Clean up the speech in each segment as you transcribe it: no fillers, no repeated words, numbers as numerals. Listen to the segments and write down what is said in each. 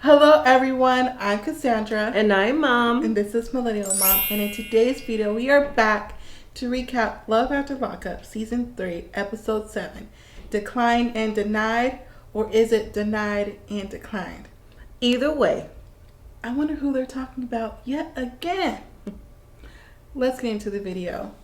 Hello everyone, I'm Cassandra. And I'm Mom. And this is Millennial Mom. And in today's video, we are back to recap Love After Lockup, Season 3, Episode 7. Declined and Denied, or is it Denied and Declined? Either way. I wonder who they're talking about yet again. Let's get into the video.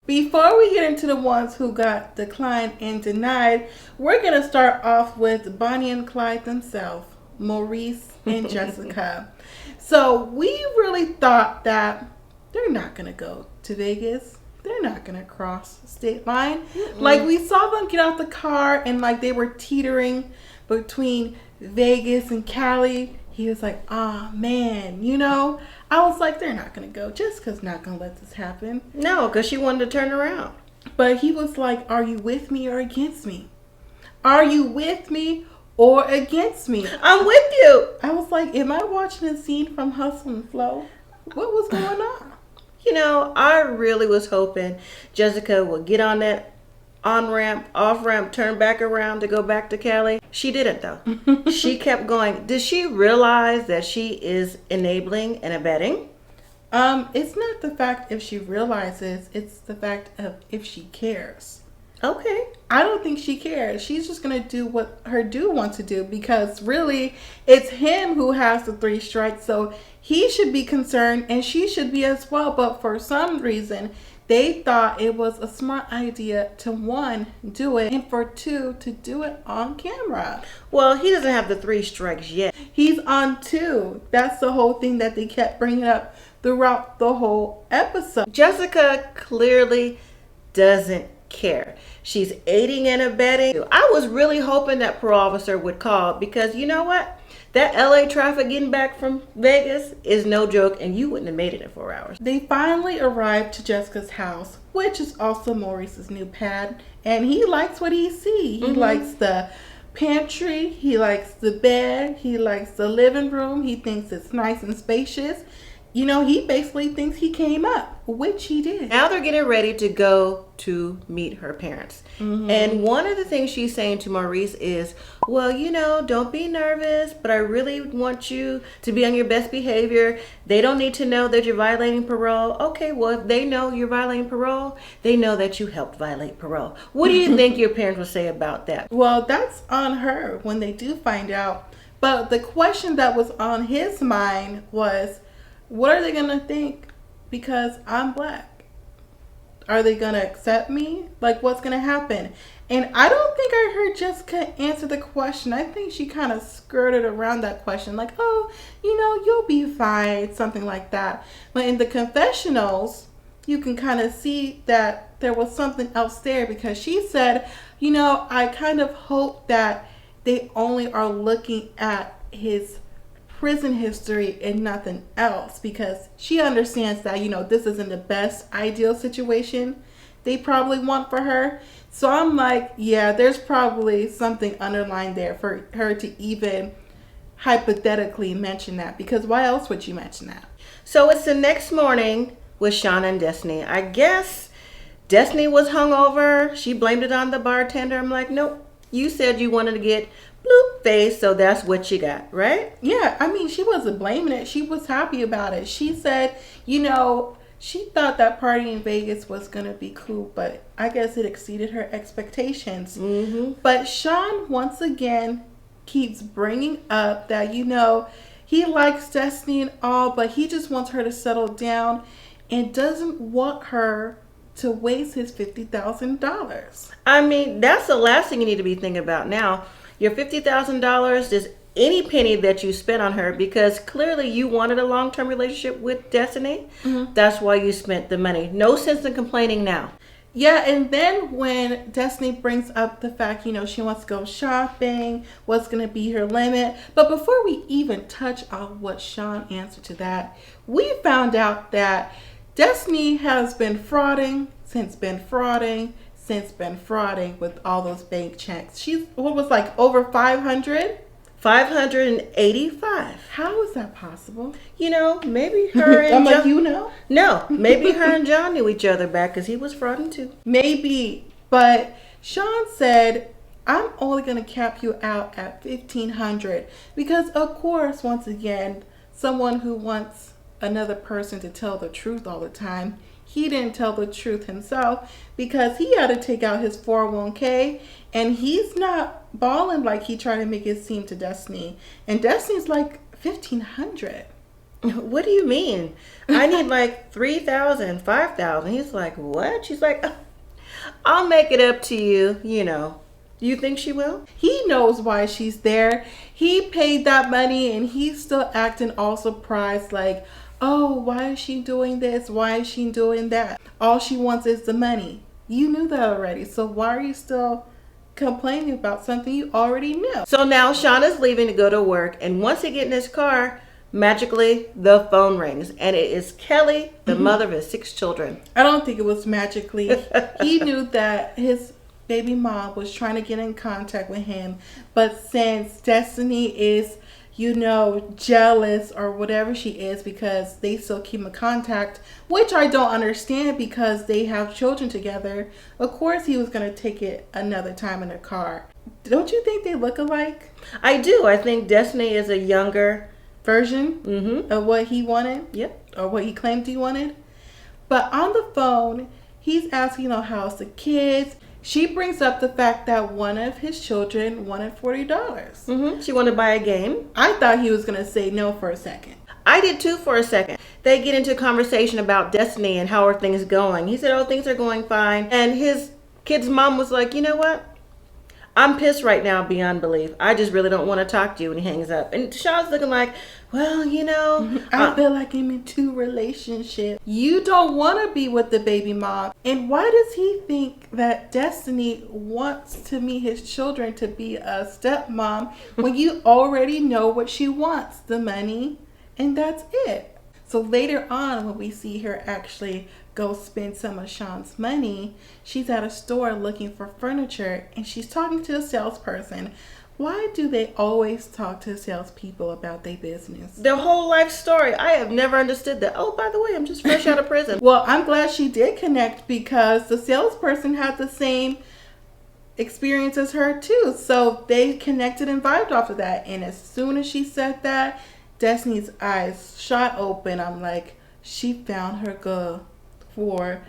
Before we get into the ones who got declined and denied, we're going to start off with Bonnie and Clyde themselves, Maurice and Jessica. So we really thought that they're not going to go to Vegas. They're not going to cross the state line. Like, we saw them get out the car and like they were teetering between Vegas and Cali. He was like, "Ah, man, you know." I was like, they're not going to go. Jessica's not going to let this happen. No, because she wanted to turn around. But he was like, "Are you with me or against me? Are you with me or against me?" I'm with you. I was like, am I watching a scene from Hustle and Flow? What was going on? You know, I really was hoping Jessica would get on that on-ramp, off-ramp, turn back around to go back to Cali. She didn't, though. She kept going. Did she realize that she is enabling and abetting? It's not the fact if she realizes, it's the fact of if she cares. Okay. I don't think she cares. She's just going to do what her dude wants to do, because really it's him who has the 3 strikes. So he should be concerned and she should be as well. But for some reason, they thought it was a smart idea to 1, do it, and for 2, to do it on camera. Well, he doesn't have the 3 strikes yet. He's on 2. That's the whole thing that they kept bringing up throughout the whole episode. Jessica clearly doesn't care. She's aiding and abetting. I was really hoping that parole officer would call, because you know what? That LA traffic getting back from Vegas is no joke, and you wouldn't have made it in 4 hours. They finally arrived to Jessica's house, which is also Maurice's new pad, and he likes what he sees. He likes the pantry, he likes the bed, he likes the living room, he thinks it's nice and spacious. You know, he basically thinks he came up, which he did. Now they're getting ready to go to meet her parents. And one of the things she's saying to Maurice is, well, you know, don't be nervous, but I really want you to be on your best behavior. They don't need to know that you're violating parole. Okay, well, if they know you're violating parole, they know that you helped violate parole. What do you think your parents will say about that? Well, that's on her when they do find out. But the question that was on his mind was, what are they going to think because I'm black? Are they going to accept me? Like, what's going to happen? And I don't think I heard Jessica answer the question. I think she kind of skirted around that question. Like, oh, you know, you'll be fine. Something like that. But in the confessionals, you can kind of see that there was something else there, because she said, you know, I kind of hope that they only are looking at his prison history and nothing else, because she understands that, you know, this isn't the best ideal situation they probably want for her. So I'm like, yeah, there's probably something underlying there for her to even hypothetically mention that, because why else would you mention that? So it's the next morning with Shauna and Destiny. I guess Destiny was hungover. She blamed it on the bartender. I'm like, nope. You said you wanted to get bloop face, so that's what you got, right? Yeah, I mean, she wasn't blaming it. She was happy about it. She said, you know, she thought that party in Vegas was going to be cool, but I guess it exceeded her expectations. But Sean, once again, keeps bringing up that, you know, he likes Destiny and all, but he just wants her to settle down and doesn't want her to waste his $50,000. I mean, that's the last thing you need to be thinking about now. Your $50,000 is any penny that you spent on her, because clearly you wanted a long-term relationship with Destiny. That's why you spent the money. No sense in complaining now. Yeah, and then when Destiny brings up the fact, you know, she wants to go shopping, what's going to be her limit. But before we even touch on what Sean answered to that, we found out that Destiny has been frauding with all those bank checks. She's, what was like over 500? 585. How is that possible? You know, maybe her and I'm like, John... you know? No, maybe her and John knew each other back because he was frauding too. Maybe, but Sean said, I'm only going to cap you out at $1,500 because, of course, once again, someone who wants another person to tell the truth all the time, he didn't tell the truth himself because he had to take out his 401k, and he's not balling like he tried to make it seem to Destiny. And Destiny's like, $1,500. What do you mean? I need like $3,000, $5,000. He's like, what? She's like, I'll make it up to you, you know. You think she will? He knows why she's there. He paid that money and he's still acting all surprised like, oh, why is she doing this? Why is she doing that? All she wants is the money. You knew that already. So why are you still complaining about something you already knew? So now Sean is leaving to go to work, and once he gets in his car, magically the phone rings, and it is Kelly, the mother of his 6 children. I don't think it was magically. He knew that his baby mom was trying to get in contact with him, but since Destiny is, you know, jealous or whatever she is because they still keep in contact, which I don't understand because they have children together, of course he was going to take it another time in the car. Don't you think they look alike? I do. I think Destiny is a younger version of what he wanted. Yep. Or what he claimed he wanted. But on the phone, he's asking, you know, how's the kids? She brings up the fact that one of his children wanted $40. She wanted to buy a game. I thought he was going to say no for a second. I did too for a second. They get into a conversation about Destiny and how are things going. He said, oh, things are going fine. And his kid's mom was like, you know what? I'm pissed right now beyond belief. I just really don't want to talk to you. And he hangs up. And Sean's looking like, well, you know. I feel like I'm in 2 relationships. You don't want to be with the baby mom. And why does he think that Destiny wants to meet his children to be a stepmom when you already know what she wants? The money. And that's it. So later on, when we see her actually go spend some of Sean's money, she's at a store looking for furniture and she's talking to a salesperson. Why do they always talk to salespeople about their business? Their whole life story. I have never understood that. Oh, by the way, I'm just fresh out of prison. Well, I'm glad she did connect because the salesperson had the same experience as her too. So they connected and vibed off of that. And as soon as she said that, Destiny's eyes shot open. I'm like, she found her girl for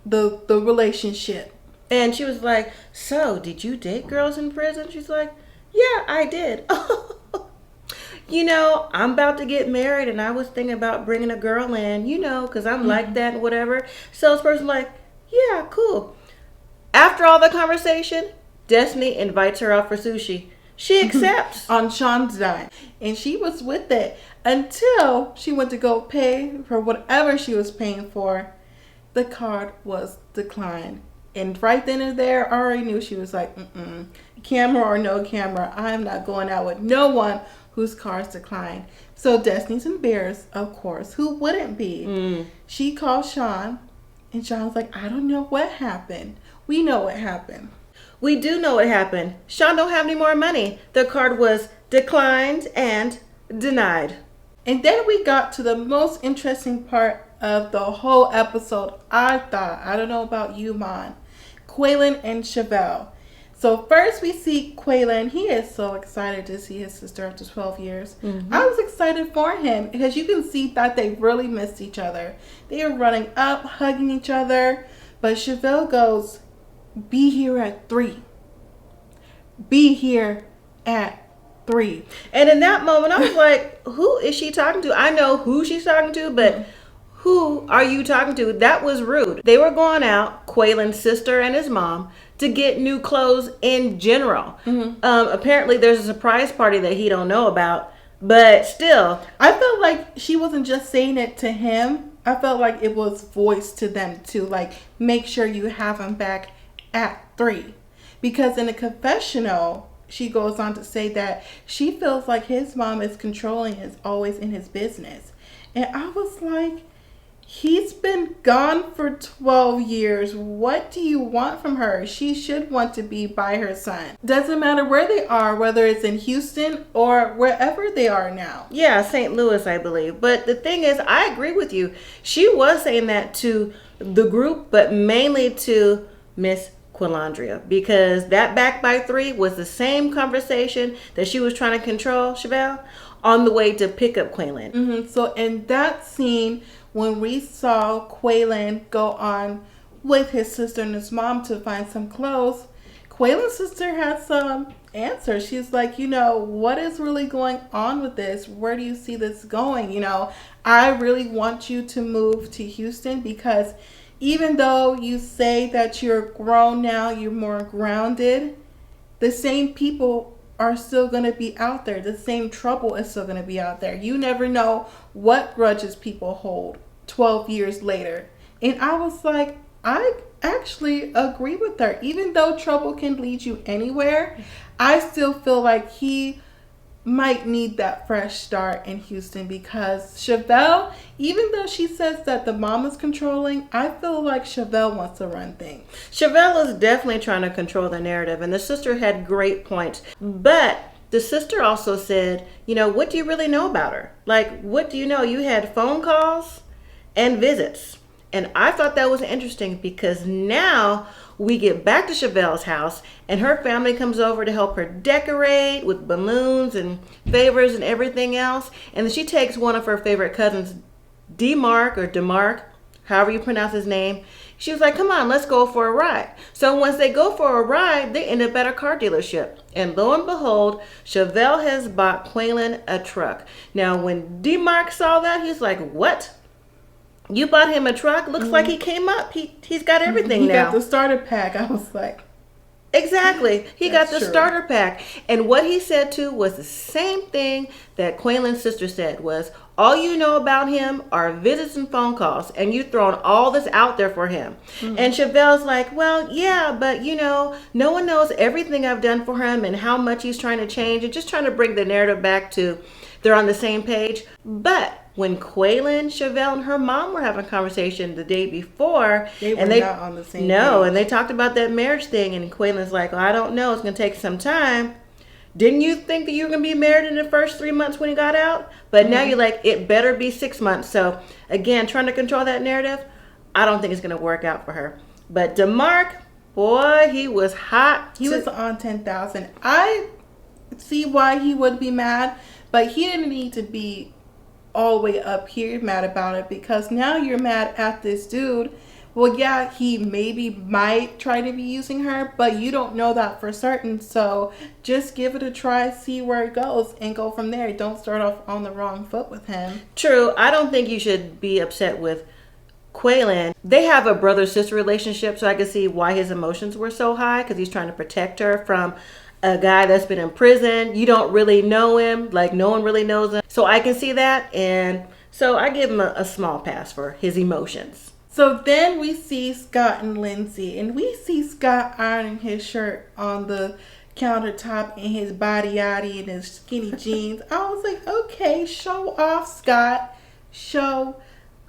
the relationship. And she was like, so did you date girls in prison? She's like, yeah, I did. You know, I'm about to get married and I was thinking about bringing a girl in, you know, because I'm like that and whatever. Salesperson like, yeah, cool. After all the conversation, Destiny invites her out for sushi. She accepts. On Sean's dime. And she was with it until she went to go pay for whatever she was paying for. The card was declined. And right then and there, I already knew she was like, camera or no camera, I'm not going out with no one whose card's declined. So Destiny's embarrassed, of course. Who wouldn't be? She called Sean, and Sean's like, I don't know what happened. We know what happened. We do know what happened. Sean don't have any more money. The card was declined and denied. And then we got to the most interesting part of the whole episode, I thought. I don't know about you, Mon. Quaylen and Chevelle. So first we see Quaylen. He is so excited to see his sister after 12 years. I was excited for him because you can see that they really missed each other. They were running up, hugging each other. But Chevelle goes, be here at 3. Be here at 3. And in that moment, I was like, who is she talking to? I know who she's talking to, but who are you talking to? That was rude. They were going out, Quayles' sister and his mom, to get new clothes in general. Apparently, there's a surprise party that he don't know about, but still. I felt like she wasn't just saying it to him. I felt like it was voiced to them too. Like, make sure you have him back at 3. Because in the confessional, she goes on to say that she feels like his mom is controlling, is always in his business. And I was like, he's been gone for 12 years. What do you want from her? She should want to be by her son. Doesn't matter where they are, whether it's in Houston or wherever they are now. Yeah, St. Louis, I believe. But the thing is, I agree with you. She was saying that to the group, but mainly to Miss Quilandria, because that back by 3 was the same conversation that she was trying to control Chevelle on the way to pick up Quaylen. Mm-hmm. So in that scene, when we saw Quaylen go on with his sister and his mom to find some clothes, Quaylen's sister had some answers. She's like, what is really going on with this? Where do you see this going? I really want you to move to Houston, because even though you say that you're grown now, you're more grounded, the same people are still going to be out there. The same trouble is still going to be out there. You never know what grudges people hold 12 years later. And I was like, I actually agree with her. Even though trouble can lead you anywhere, I still feel like he might need that fresh start in Houston, because Chevelle, even though she says that the mom is controlling, I feel like Chevelle wants to run things. Chevelle is definitely trying to control the narrative, and the sister had great points. But the sister also said, what do you really know about her? Like, what do you know? You had phone calls and visits. And I thought that was interesting, because now we get back to Chevelle's house and her family comes over to help her decorate with balloons and favors and everything else. And then she takes one of her favorite cousins, DeMarc, however you pronounce his name. She was like, come on, let's go for a ride. So once they go for a ride, they end up at a car dealership. And lo and behold, Chevelle has bought Quaylen a truck. Now, when DeMarc saw that, he's like, what? You bought him a truck? Looks like he came up. He's got everything now. He got the starter pack. I was like... Exactly. He got the starter pack. And what he said too was the same thing that Quaylen's sister said, was all you know about him are visits and phone calls, and you've thrown all this out there for him. Mm-hmm. And Chevelle's like, well, yeah, but no one knows everything I've done for him and how much he's trying to change, and just trying to bring the narrative back to they're on the same page. But when Quaylen, Chevelle, and her mom were having a conversation the day before, they were not on the same page. And they talked about that marriage thing, and Quaylen's like, I don't know, it's going to take some time. Didn't you think that you were going to be married in the first 3 months when he got out? But now you're like, it better be 6 months. So again, trying to control that narrative, I don't think it's going to work out for her. But DeMarc, boy, he was hot. He was on 10,000. I see why he would be mad, but he didn't need to be all the way up here mad about it, because now you're mad at this dude. Well, yeah, he might try to be using her, but you don't know that for certain. So just give it a try, see where it goes, and go from there. Don't start off on the wrong foot with him. True. I don't think you should be upset with Quaylen. They have a brother-sister relationship, so I can see why his emotions were so high, because he's trying to protect her from a guy that's been in prison. You don't really know him, like no one really knows him. So I can see that, and so I give him a small pass for his emotions. So then we see Scott and Lindsay, and we see Scott ironing his shirt on the countertop in his body yaddy and his skinny jeans. I was like, okay, show off, Scott. Show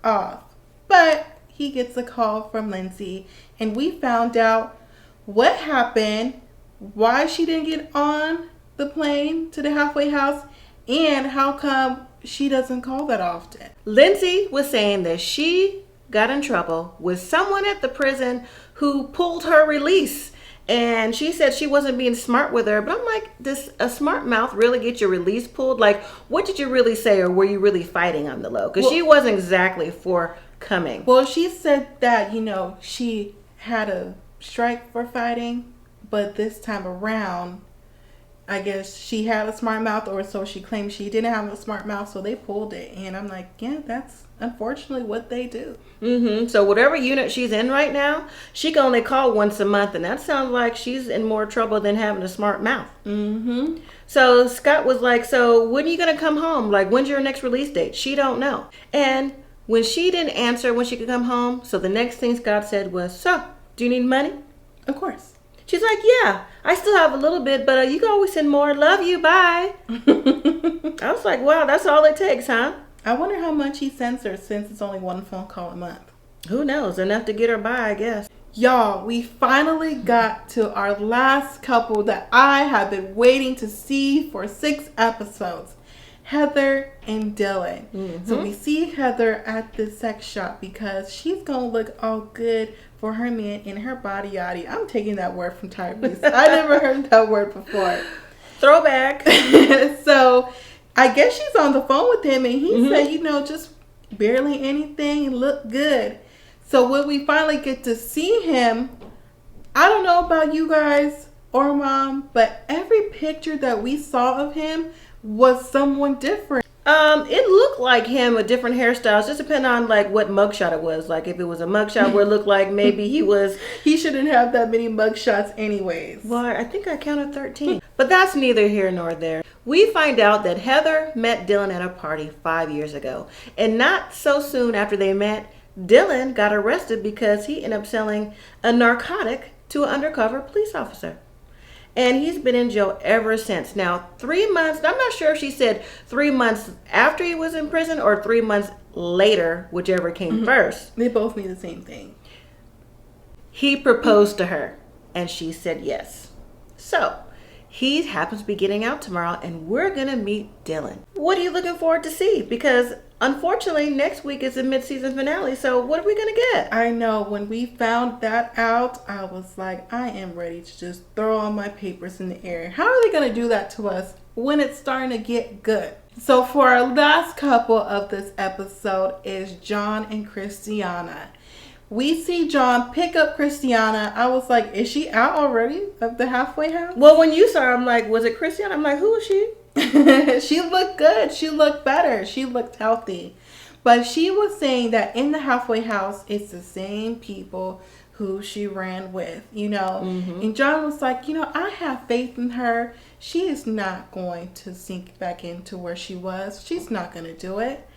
off. But he gets a call from Lindsay, and we found out what happened, why she didn't get on the plane to the halfway house, and how come she doesn't call that often. Lindsay was saying that she got in trouble with someone at the prison who pulled her release, and she said she wasn't being smart with her. But I'm like, does a smart mouth really get your release pulled? Like, what did you really say, or were you really fighting on the low? Because she wasn't exactly forthcoming. Well, she said that she had a strike for fighting, but this time around, I guess she had a smart mouth, or so she claimed. She didn't have a smart mouth, so they pulled it. And I'm like, yeah, that's unfortunately what they do. So whatever unit she's in right now, she can only call once a month, and that sounds like she's in more trouble than having a smart mouth. So Scott was like, so when are you going to come home? Like, when's your next release date? She don't know. And when she didn't answer when she could come home, so the next thing Scott said was, so, do you need money? Of course. She's like, yeah, I still have a little bit, but you can always send more. Love you, bye. I was like, wow, that's all it takes, huh? I wonder how much he sends her, since it's only one phone call a month. Who knows? Enough to get her by, I guess. Y'all, we finally got to our last couple that I have been waiting to see for 6 episodes. Heather and Dylan. So we see Heather at the sex shop because she's going to look all good for her man in her body yaddy. I'm taking that word from Tyrese. I never heard that word before. Throwback. So I guess she's on the phone with him and he said, you know, just barely anything, look good. So when we finally get to see him, I don't know about you guys or Mom, but every picture that we saw of him was someone different. It looked like him with different hairstyles, just depending on like what mugshot it was. Like if it was a mugshot where it looked like maybe he shouldn't have that many mugshots anyways. Well, I think I counted 13. But that's neither here nor there. We find out that Heather met Dylan at a party 5 years ago. And not so soon after they met, Dylan got arrested because he ended up selling a narcotic to an undercover police officer. And he's been in jail ever since. Now, 3 months, I'm not sure if she said 3 months after he was in prison or 3 months later, whichever came first. They both mean the same thing. He proposed to her, and she said yes. So, he happens to be getting out tomorrow, and we're going to meet Dylan. What are you looking forward to see? Because, unfortunately, next week is the mid-season finale, so what are we going to get? I know. When we found that out, I was like, I am ready to just throw all my papers in the air. How are they going to do that to us when it's starting to get good? So, for our last couple of this episode is John and Christiana. We see John pick up Christiana. I was like, is she out already of the halfway house? Well, when you saw her, I'm like, was it Christiana? I'm like, who is she? She looked good. She looked better. She looked healthy. But she was saying that in the halfway house, it's the same people who she ran with, you know. And John was like, you know, I have faith in her. She is not going to sink back into where she was. She's not going to do it.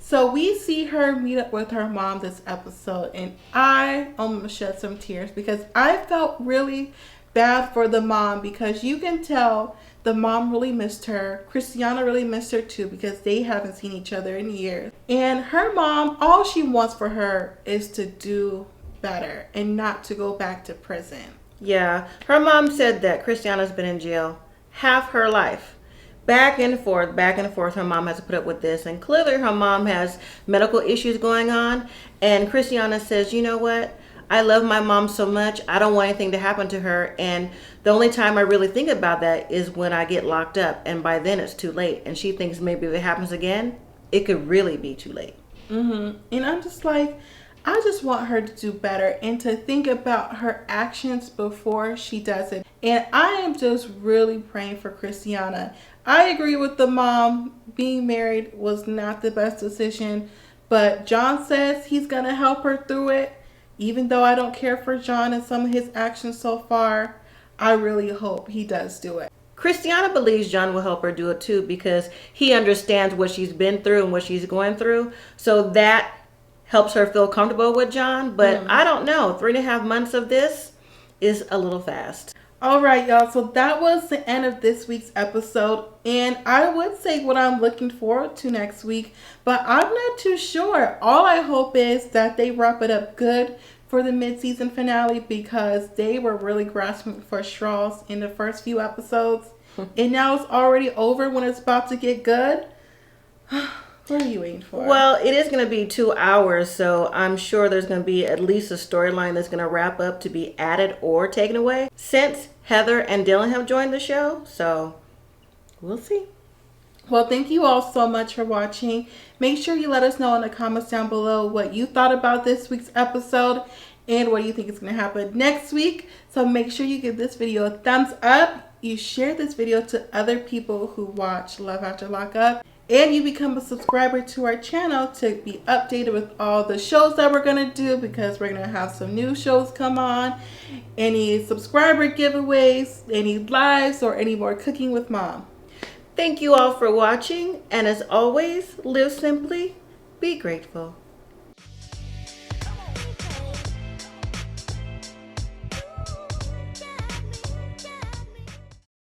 So we see her meet up with her mom this episode, and I almost shed some tears because I felt really bad for the mom, because you can tell the mom really missed her. Christiana really missed her too, because they haven't seen each other in years. And her mom, all she wants for her is to do better and not to go back to prison. Yeah, her mom said that Christiana's been in jail half her life. Back and forth, her mom has to put up with this. And clearly her mom has medical issues going on. And Christiana says, you know what? I love my mom so much. I don't want anything to happen to her. And the only time I really think about that is when I get locked up. And by then it's too late. And she thinks maybe if it happens again, it could really be too late. And I'm just like, I just want her to do better and to think about her actions before she does it. And I am just really praying for Christiana. I agree with the mom. Being married was not the best decision, but John says he's going to help her through it. Even though I don't care for John and some of his actions so far, I really hope he does do it. Christiana believes John will help her do it too, because he understands what she's been through and what she's going through. So that helps her feel comfortable with John. But I don't know. 3.5 months of this is a little fast. All right, y'all. So that was the end of this week's episode. And I would say what I'm looking forward to next week, but I'm not too sure. All I hope is that they wrap it up good for the mid-season finale, because they were really grasping for straws in the first few episodes. And now it's already over when it's about to get good. What are you waiting for? Well, it is going to be 2 hours, so I'm sure there's going to be at least a storyline that's going to wrap up to be added or taken away since Heather and Dylan have joined the show. So we'll see. Well, thank you all so much for watching. Make sure you let us know in the comments down below what you thought about this week's episode and what you think is going to happen next week. So make sure you give this video a thumbs up. You share this video to other people who watch Love After Lockup. And you become a subscriber to our channel to be updated with all the shows that we're going to do, because we're going to have some new shows come on. Any subscriber giveaways, any lives, or any more cooking with Mom. Thank you all for watching. And as always, live simply, be grateful.